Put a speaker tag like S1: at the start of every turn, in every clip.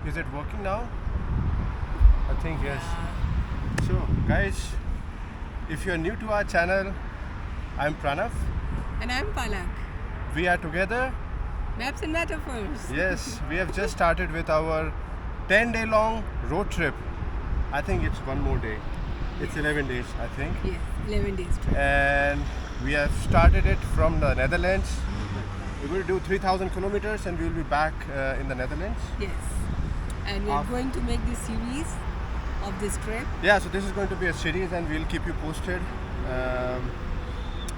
S1: Is it working now? I think yes. So guys, if you're new to our channel, I'm Pranav.
S2: And I'm Palak.
S1: We are together.
S2: Maps and metaphors.
S1: Yes, we have just started with our 10-day long road trip. I think it's one more day. It's 11 days, I think.
S2: Yes, 11 days trip.
S1: And we have started it from the Netherlands. We're going to do 3,000 kilometers and we'll be back in the Netherlands.
S2: Yes. And we're going to make this series of this trip.
S1: Yeah, so this is going to be a series and we'll keep you posted.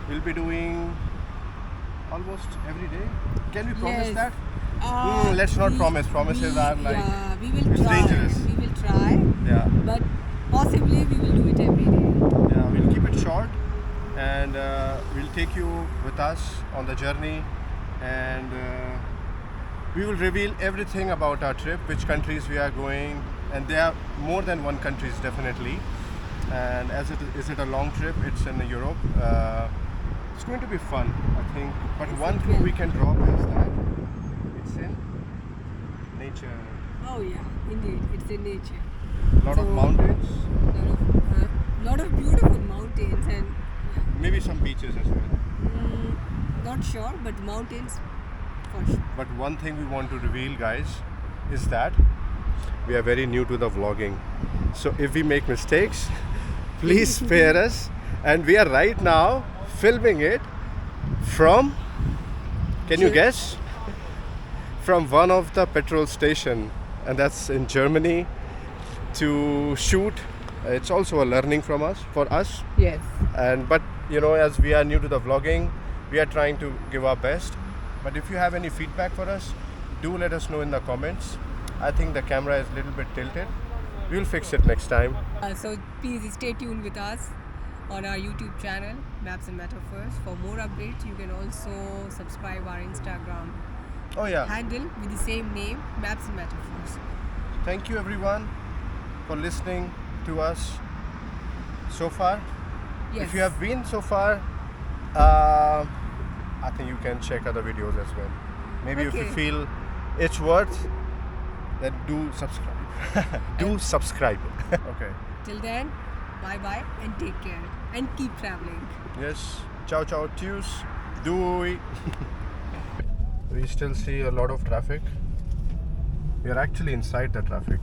S1: We'll be doing almost every day. Can we promise
S2: Yes.
S1: that? Let's not
S2: We-
S1: promise. Promises are like
S2: Yeah, we will
S1: it's
S2: try.
S1: dangerous.
S2: We will try.
S1: Yeah,
S2: But possibly we will do it every day.
S1: yeah. We'll keep it short and we'll take you with us on the journey, and we will reveal everything about our trip, which countries we are going, and there are more than one countries definitely. And as it is a long trip, it's in Europe. It's going to be fun, I think. But
S2: Yes,
S1: one
S2: it
S1: clue
S2: will.
S1: we can drop is that it's in nature.
S2: Oh yeah, indeed. It's in nature.
S1: A lot of
S2: So-
S1: mountains,
S2: Lot of beautiful mountains and
S1: maybe some beaches as well.
S2: not sure, but mountains for sure.
S1: But one thing we want to reveal, guys, is that we are very new to the vlogging. So if we make mistakes, please spare us. And we are right now filming it from, can you guess? From one of the petrol station, and that's in Germany, to shoot. It's also a learning from us, for us.
S2: Yes.
S1: And but you know, as we are new to the vlogging, we are trying to give our best. But if you have any feedback for us, do let us know in the comments. I think the camera is a little bit tilted. We'll fix it next time.
S2: So please stay tuned with us on our YouTube channel, Maps and Metaphors. For more updates, you can also subscribe our Instagram
S1: Oh yeah,
S2: handle with the same name, Maps and Metaphors.
S1: thank you everyone for listening to us so far.
S2: Yes.
S1: If you have been so far, I think you can check other videos as well. Maybe if you
S2: Okay.
S1: feel it's worth, then do subscribe. Do subscribe. Okay.
S2: Till then, bye bye and take care and keep traveling.
S1: Yes. Ciao ciao. Tschüss. Doei. We still see a lot of traffic. We are actually inside the traffic,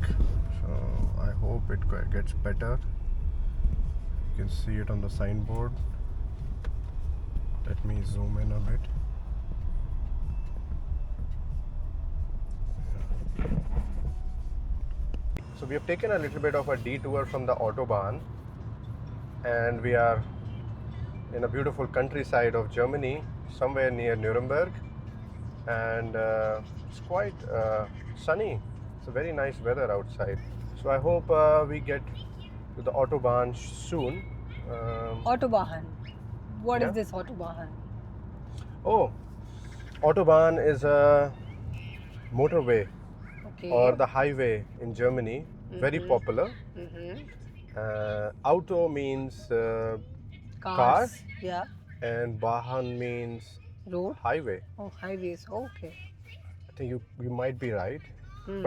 S1: so I hope it gets better. You can see it on the signboard. Let me zoom in a bit. So we have taken a little bit of a detour from the Autobahn, and we are in a beautiful countryside of Germany, somewhere near Nuremberg, and it's quite sunny. It's a very nice weather outside. So I hope we get to the Autobahn soon.
S2: Autobahn. What
S1: Yeah.
S2: is this Autobahn?
S1: Oh, Autobahn is a motorway
S2: Okay.
S1: or the highway in Germany, very popular. Auto means
S2: Cars. Yeah.
S1: and Bahn means
S2: Road.
S1: highway.
S2: Oh, highways. Okay.
S1: I think you might be right,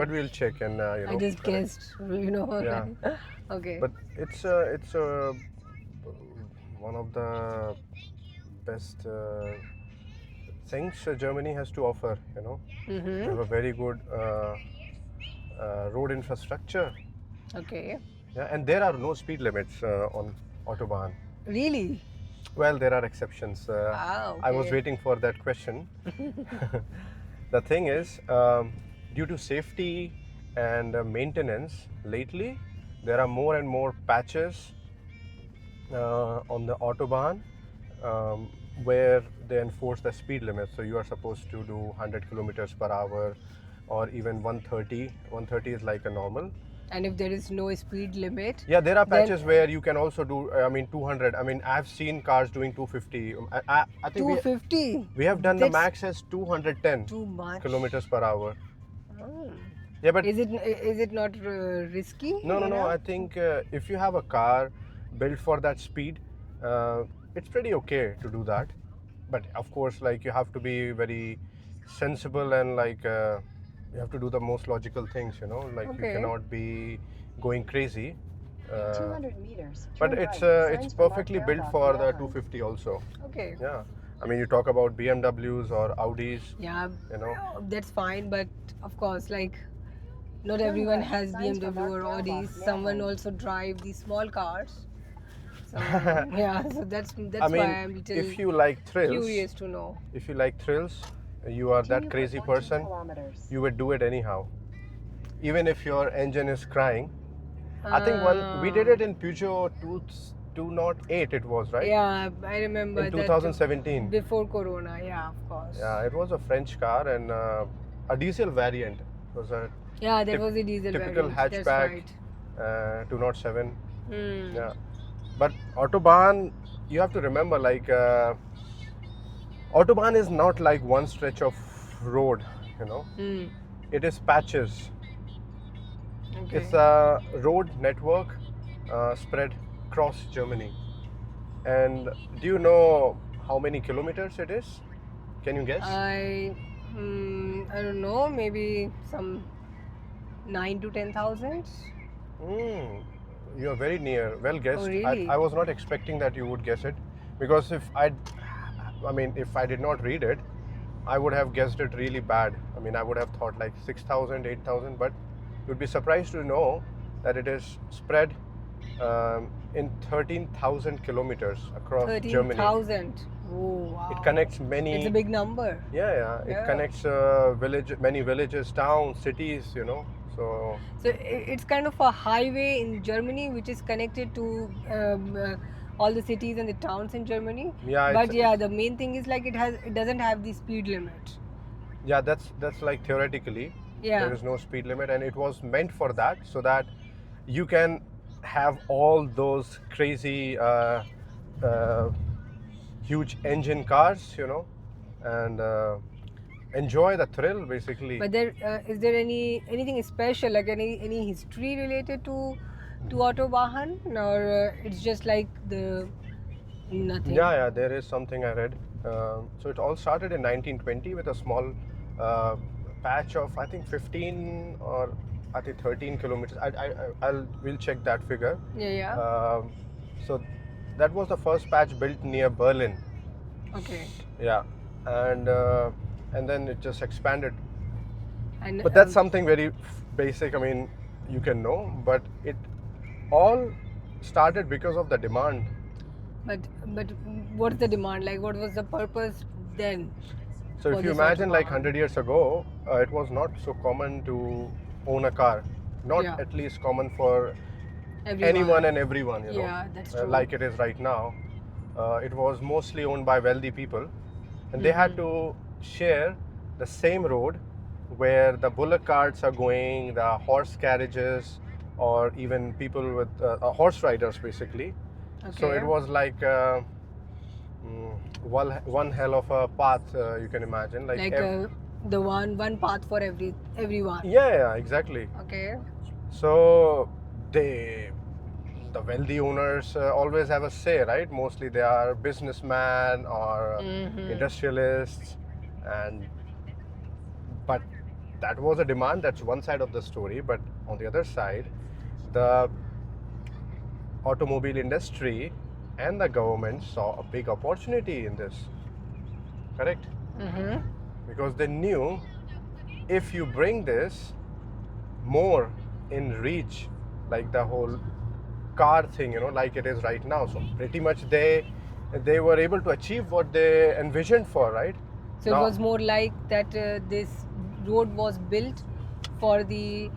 S1: but we'll check and you know.
S2: I just
S1: correct.
S2: guessed. You know.
S1: Yeah.
S2: Okay.
S1: But it's one of the best things Germany has to offer. You know, they have a very good road infrastructure.
S2: Okay.
S1: Yeah, and there are no speed limits on Autobahn.
S2: Really?
S1: Well, there are exceptions. I was
S2: okay.
S1: waiting for that question. The thing is, due to safety and maintenance, lately there are more and more patches on the Autobahn where they enforce the speed limit. So you are supposed to do 100 kilometers per hour or even 130. 130 is like a normal.
S2: And if there is no speed limit,
S1: Yeah, there are
S2: Then-
S1: patches where you can also do, 200. I mean, I've seen cars doing 250. I think
S2: 250.
S1: we have done the
S2: That's
S1: max as 210
S2: Too much.
S1: kilometers per hour.
S2: Oh.
S1: Yeah, but
S2: Is it not risky?
S1: no.
S2: you know?
S1: I think if you have a car built for that speed, it's pretty okay to do that. But of course, like you have to be very sensible and like you have to do the most logical things, you know, like you
S2: Okay.
S1: cannot be going crazy.
S3: In 200 meters,
S1: But
S3: turn
S1: it's
S3: right.
S1: it's
S3: Signs for
S1: perfectly
S3: marked
S1: built
S3: roundabout
S1: for the
S3: beyond.
S1: 250 also.
S2: Okay.
S1: Yeah, I mean, you talk about BMWs or Audis,
S2: Yeah,
S1: you know.
S2: that's fine, but of course, like not
S3: Turn
S2: everyone
S3: right.
S2: has
S3: Signs for
S2: BMW or
S3: marked
S2: Audis.
S3: mailbox
S2: Someone
S3: narrow.
S2: also drive these small cars. So yeah, so that's
S1: I
S2: why
S1: mean,
S2: I'm little
S1: if you like thrills,
S2: curious to know.
S1: if you like thrills, you are that
S3: Continue for
S1: crazy
S3: 14
S1: person,
S3: kilometers.
S1: you would do it anyhow, even if your engine is crying. I think one we did it in Peugeot 208, it was, right?
S2: Yeah, I remember
S1: In
S2: that
S1: 2017.
S2: before Corona. Yeah, of course.
S1: Yeah, it was a French car and a diesel variant. It was a
S2: Yeah, that was a diesel
S1: typical
S2: variant. That's
S1: hatchback,
S2: right.
S1: 207.
S2: Hmm.
S1: Yeah, but Autobahn, you have to remember, like Autobahn is not like one stretch of road, you know.
S2: Hmm.
S1: It is patches.
S2: Okay.
S1: It's a road network spread across Germany. And do you know how many kilometers it is? Can you guess?
S2: I don't know. Maybe some 9 to 10,000.
S1: Mm, you are very near. Well guessed.
S2: Oh, really?
S1: I was not expecting that you would guess it, because I mean, if I did not read it, I would have guessed it really bad. I mean, I would have thought like 6,000, 8,000, but you'd be surprised to know that it is spread in 13,000 kilometers across Germany.
S2: 13,000. Oh, wow.
S1: It connects many.
S2: It's a big number.
S1: Yeah. It
S2: Yeah.
S1: connects many villages, towns, cities. You know, so
S2: So it's kind of a highway in Germany which is connected to all the cities and the towns in Germany.
S1: Yeah,
S2: But yeah, the main thing is like it doesn't have the speed limit.
S1: yeah, that's like theoretically.
S2: Yeah.
S1: There is no speed limit, and it was meant for that, so that you can have all those crazy huge engine cars, you know, and enjoy the thrill basically.
S2: But is there anything special, like any history related to Autobahn, or it's just like the nothing?
S1: Yeah, there is something I read. So it all started in 1920 with a small patch of, I think, 15 or I think 13 kilometers. We'll check that figure.
S2: Yeah.
S1: So that was the first patch built near Berlin.
S2: Okay.
S1: Yeah, and then it just expanded.
S2: And
S1: But that's something very basic. I mean, you can know, but it all started because of the demand.
S2: But what's the demand? Like, what was the purpose then?
S1: So
S2: for
S1: if you
S2: this
S1: imagine, like
S2: Autobahn?
S1: 100 years ago, it was not so common to own a car. Not
S2: Yeah.
S1: at least common for
S2: Everyone.
S1: anyone and everyone, you know.
S2: Yeah, that's true.
S1: Like it is right now. It was mostly owned by wealthy people, and they had to share the same road where the bullock carts are going, the horse carriages, or even people with horse riders, basically. So
S2: Okay.
S1: it was like one hell of a path, you can imagine.
S2: Like the one path for everyone.
S1: yeah, exactly.
S2: Okay.
S1: So the wealthy owners always have a say, right? Mostly they are businessmen or industrialists, but that was a demand. That's one side of the story. But on the other side, the automobile industry and the government saw a big opportunity in this. Correct? Because they knew if you bring this more in reach, like the whole car thing, you know, like it is right now. So pretty much they were able to achieve what they envisioned for, right?
S2: So
S1: Now-
S2: it was more like that this road was built for the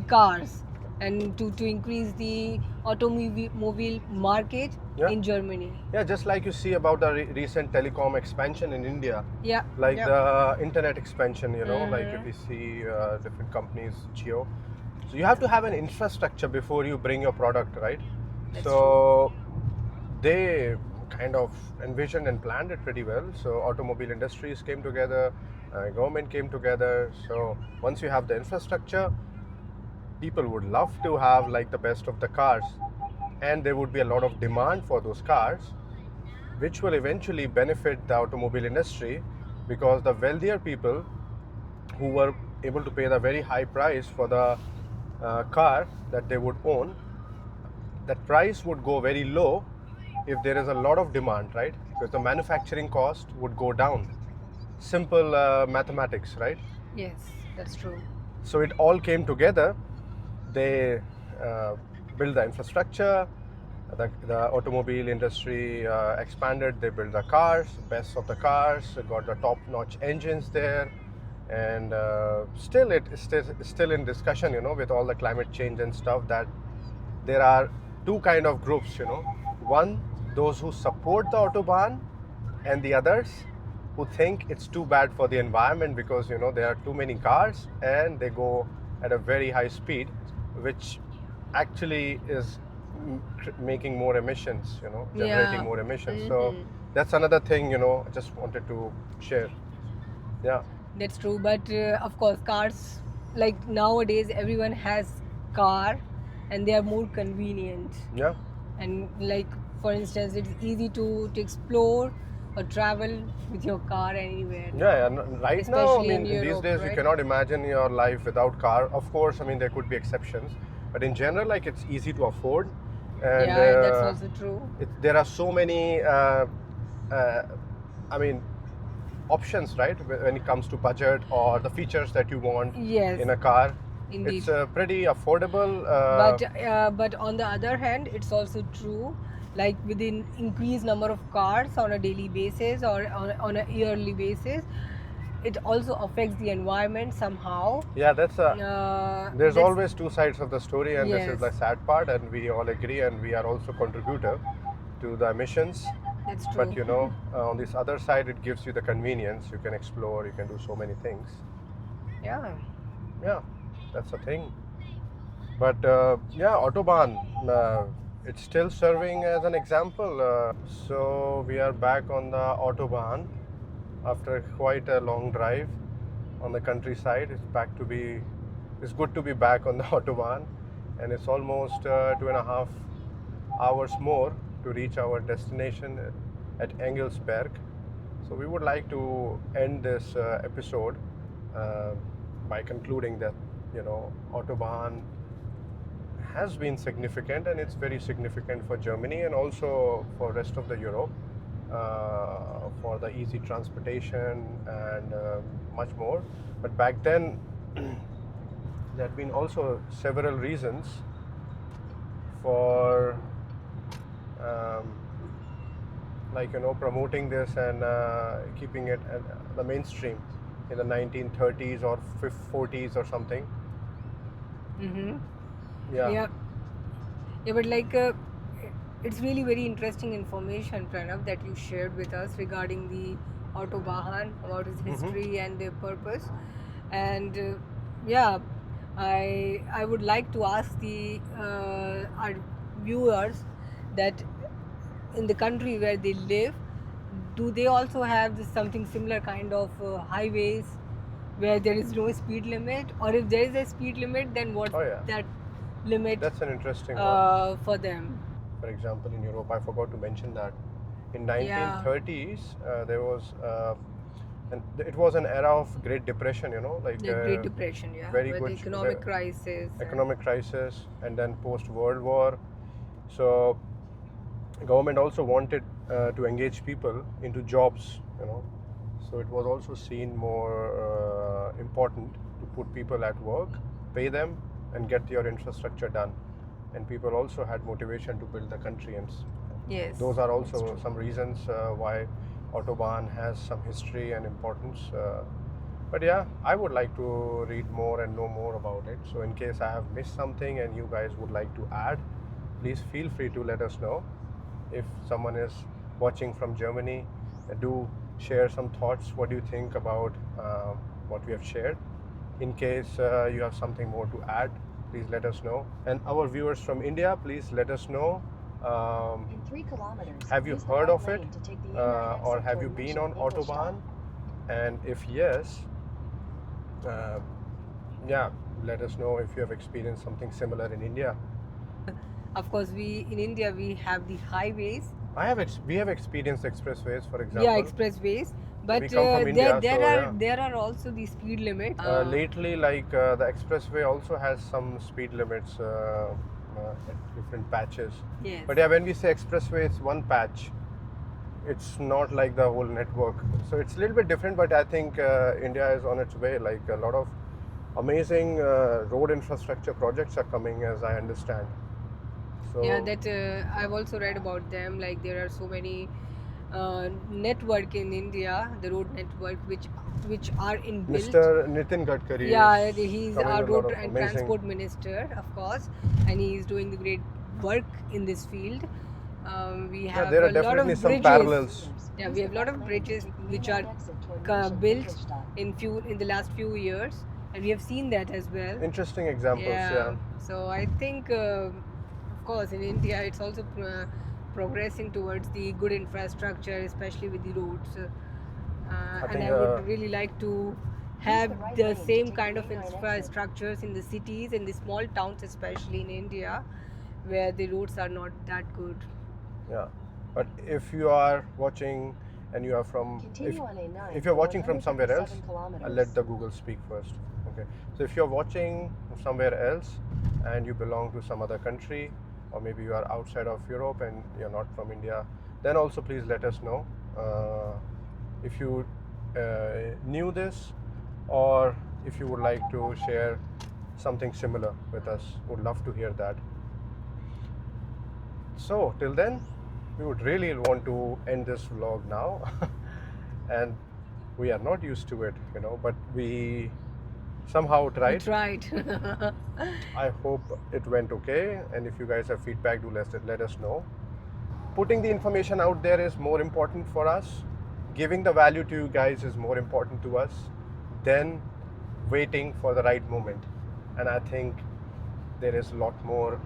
S2: cars and to increase the automobile market
S1: Yeah.
S2: in Germany.
S1: Yeah, just like you see about the recent telecom expansion in India,
S2: Yeah.
S1: like
S2: yeah.
S1: the internet expansion, you know, like if you see different companies, Geo. So you have to have an infrastructure before you bring your product, right?
S2: That's
S1: So they kind of envisioned and planned it pretty well. So automobile industries came together, government came together. So once you have the infrastructure, people would love to have like the best of the cars, and there would be a lot of demand for those cars, which will eventually benefit the automobile industry, because the wealthier people who were able to pay the very high price for the car that they would own, that price would go very low if there is a lot of demand, right? Because the manufacturing cost would go down. Simple mathematics, right?
S2: Yes, that's true.
S1: So it all came together. They built the infrastructure, the automobile industry expanded, they built the cars, best of the cars, got the top-notch engines there, and still it is still in discussion, with all the climate change and stuff, that there are two kind of groups, one, those who support the Autobahn, and the others who think it's too bad for the environment because there are too many cars and they go at a very high speed, which actually is making more emissions, generating
S2: Yeah.
S1: more emissions. So that's another thing, I just wanted to share. Yeah.
S2: That's true, but of course, cars, like nowadays, everyone has car, and they are more convenient.
S1: Yeah.
S2: And like, for instance, it's easy to explore or travel with your car anywhere.
S1: Yeah, right now, I
S2: Especially
S1: mean,
S2: in
S1: in these
S2: Europe,
S1: days, you
S2: right?
S1: cannot imagine your life without car. Of course, I mean, there could be exceptions, but in general, like, it's easy to afford. And
S2: Yeah, that's also true.
S1: there are so many, I mean, options, right? When it comes to budget or the features that you want
S2: Yes,
S1: in a car.
S2: indeed.
S1: It's pretty affordable.
S2: But on the other hand, it's also true, like with the increased number of cars on a daily basis or on a yearly basis, it also affects the environment somehow.
S1: Yeah, there's
S2: That's-
S1: always two sides of the story, and this is the
S2: Yes.
S1: sad part, and we all agree, and we are also contributor to the emissions.
S2: That's true.
S1: But on this other side, it gives you the convenience. You can explore, you can do so many things.
S2: Yeah.
S1: Yeah, that's the thing. But yeah, Autobahn, it's still serving as an example. So we are back on the Autobahn after quite a long drive on the countryside. It's good to be back on the Autobahn, and it's almost 2.5 hours more to reach our destination at Englesberg. So we would like to end this episode by concluding that Autobahn has been significant, and it's very significant for Germany and also for rest of the Europe, for the easy transportation and much more. But back then there had been also several reasons for promoting this and keeping it at the mainstream in the 1930s or 40s or something.
S2: Mm-hmm.
S1: Yeah.
S2: Yeah, but it's really very interesting information, Pranav, that you shared with us regarding the Autobahn, about its history and their purpose. And yeah, I would like to ask our viewers that in the country where they live, do they also have something similar kind of highways where there is no speed limit, or if there is a speed limit, then what's
S1: Oh, yeah.
S2: that limit
S1: That's an interesting one.
S2: for them?
S1: For example, in Europe, I forgot to mention that in
S2: Yeah.
S1: 1930s there was it was an era of Great Depression, like
S2: The Great Depression, yeah,
S1: very
S2: with
S1: good
S2: economic crisis.
S1: economic crisis, and then post-World War. So government also wanted to engage people into jobs, so it was also seen more important to put people at work, pay them, and get your infrastructure done. And people also had motivation to build the country, and
S2: Yes.
S1: those are
S2: that's
S1: also
S2: true.
S1: some reasons why Autobahn has some history and importance. But yeah, I would like to read more and know more about it. So in case I have missed something and you guys would like to add, please feel free to let us know. If someone is watching from Germany, do share some thoughts. What do you think about what we have shared? In case you have something more to add, please let us know. And our viewers from India, please let us know.
S3: In 3 kilometers,
S1: Have you
S3: use the
S1: heard
S3: right
S1: of it,
S3: lane to take the inner
S1: or
S3: exit
S1: have you
S3: toward
S1: been
S3: Mission
S1: on
S3: Englesberg.
S1: Autobahn? And if yes, yeah, let us know if you have experienced something similar in India.
S2: Of course, in India we have the highways.
S1: We have experienced expressways, for example.
S2: Yeah, expressways. But
S1: come from India, so yeah.
S2: there are also the speed limits.
S1: Lately, like the expressway also has some speed limits at different patches.
S2: Yes.
S1: But yeah, when we say expressway, it's one patch. It's not like the whole network. So it's a little bit different, but I think India is on its way. Like a lot of amazing road infrastructure projects are coming, as I understand. So
S2: Yeah, that I've also read about them. Like there are so many network in India, the road network, which are inbuilt.
S1: Mr. Nitin Gadkari
S2: Yeah,
S1: is
S2: he's
S1: coming
S2: our
S1: with a lot
S2: road
S1: of
S2: and
S1: amazing.
S2: transport minister, of course, and he is doing the great work in this field. We
S1: Yeah,
S2: have
S1: there are
S2: a lot
S1: definitely
S2: of
S1: some
S2: bridges.
S1: parallels.
S2: Yeah, we have a lot of bridges which are built in the last few years, and we have seen that as well.
S1: Interesting examples, yeah.
S2: So I think, of course, in India, it's also progressing towards the good infrastructure, especially with the roads. And
S1: think,
S2: I would really like to have the same kind of infrastructures in the cities, in the small towns, especially in India, where the roads are not that good.
S1: Yeah, but if you are watching and you are from,
S3: Continue on A9
S1: if you're
S3: for
S1: watching from somewhere else,
S3: 157 kilometers.
S1: I'll let the Google speak first. Okay, so if you're watching from somewhere else and you belong to some other country, or maybe you are outside of Europe and you're not from India, then also please let us know if you knew this, or if you would like to share something similar with us. Would love to hear that. So till then, we would really want to end this vlog now. And we are not used to it, but we somehow
S2: We
S1: tried.
S2: tried.
S1: I hope it went okay, and if you guys have feedback, do let us know. Putting the information out there is more important for us. Giving the value to you guys is more important to us than waiting for the right moment. And I think there is a lot more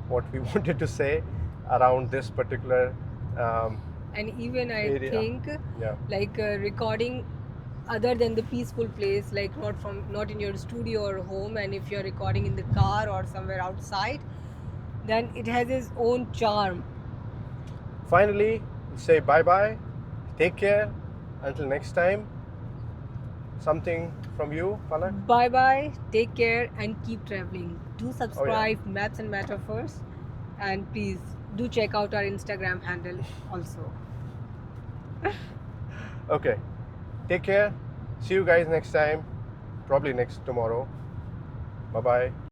S1: what we wanted to say around this particular
S2: And even I
S1: area.
S2: think,
S1: Yeah.
S2: like recording other than the peaceful place, like not in your studio or home, and if you're recording in the car or somewhere outside, then it has its own charm.
S1: Finally, say bye-bye. Take care. Until next time. Something from you, Palak?
S2: Bye bye, take care, and keep traveling. Do subscribe Maps and Metaphors, and please do check out our Instagram handle also.
S1: Okay. Take care. See you guys next time. Probably next tomorrow. Bye-bye.